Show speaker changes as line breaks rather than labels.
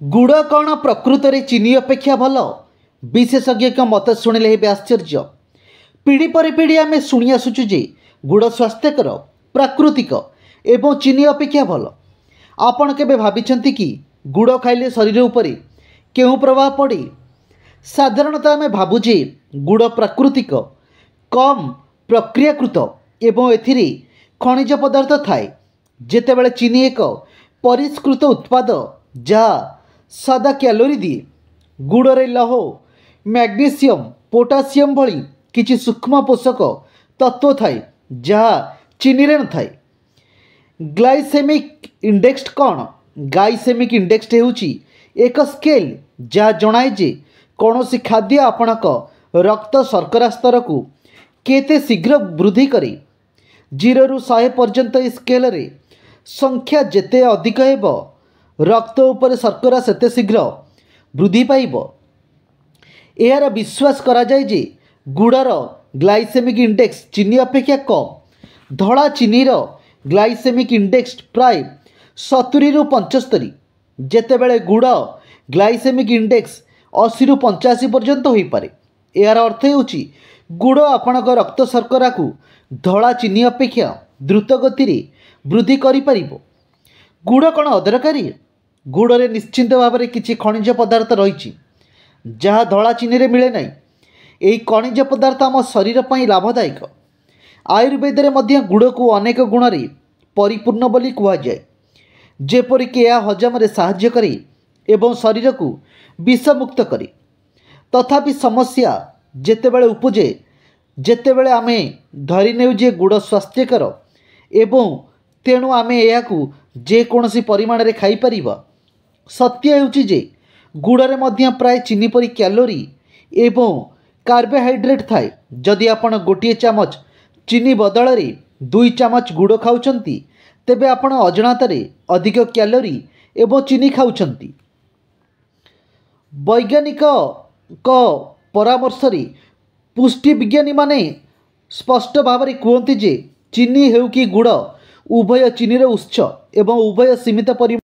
गुड़ कौन प्रकृत में चीनी अपेक्षा भल विशेषज्ञ मत शुणिले हे आश्चर्य। पीढ़ी पर पीढ़ी आम शुणी आसुचु जे गुड़ स्वास्थ्यकर प्राकृतिक एवं चीनी अपेक्षा भल। आपण केबे भाबिछंती कि गुड़ खाइले शरीर उपरे केउं प्रभाव पड़े? साधारणतः आम भाबुजे गुड़ प्राकृतिक कम प्रक्रियाकृत एवं एथिरे खनिज पदार्थ थाए, जेतेबेले चीनी एक परिष्कृत उत्पाद जहाँ सादा कैलोरी दिए। गुड़े लौह मैग्नीशियम पोटासियम भली किछि सूक्ष्म पोषक तत्व थाए जहाँ चीनी रे न थाए। ग्लाइसेमिक इंडेक्स कौन? ग्लाइसेमिक इंडेक्स हेउची एक स्केल जहाँ जनाए जे कौनसी खाद्य आपणक रक्त शर्करा स्तर को केते शीघ्र वृद्धि करे। 0 ରୁ 100 पर्यंत स्केल रे संख्या जेते अधिक हेब रक्त उपर शर्करा सेते शीघ्र वृद्धि पाइब। यार विश्वास करा जाए जे गुड़र ग्लाइसेमिक इंडेक्स चीनी अपेक्षा कम। धड़ा चीनीर ग्लाइसेमिक इंडेक्स प्राय 70 ରୁ 75, जेतेबेले गुड़ ग्लाइसेमिक इंडेक्स 80 ରୁ 85 पर्यंत हो पारे। यार अर्थ हेउची गुड़ आपणक रक्त शर्करा को धड़ा चीनी अपेक्षा द्रुत गति रे वृद्धि करि परिबो। गुड़ कौन अदरकारी? गुड़े निश्चिंत भाव में किसी खनिज पदार्थ रही जहाँ धड़ा चीनी रे मिले नहीं। यही खनिज पदार्थ आम शरीर पर लाभदायक। आयुर्वेद रे मध्य गुड़ को अनेक गुण रे परिपूर्ण बोली कहुए, जेपरिक यह हजम रे साहाय्य करे एवं शरीर को विषमुक्त करे। तथापि समस्या जेतेबेले उपजे जेतेबेले आमे धरी नेउ जे गुड़ स्वास्थ्यकर एवं तेणु आमे याकू जेकोसी परिमाण रे खाई परिबा। सत्य हेउची जे गुड़े मध्य प्राय चीनी परी कैलोरी एवं कार्बोहाइड्रेट थाए। जदि आपण गोटे चामच चीनी बदल रे 2 चामच गुड़ खाउछंती तेबे आपण अजणातारे अधिक कैलोरी एवं चीनी खाउछंती। वैज्ञानिक परामर्श रे पुष्टि विज्ञानी माने स्पष्ट भाव में कहते जे चीनी हेउ कि गुड़ उभय चीनी उत्स एवं उभय सीमित परिमाण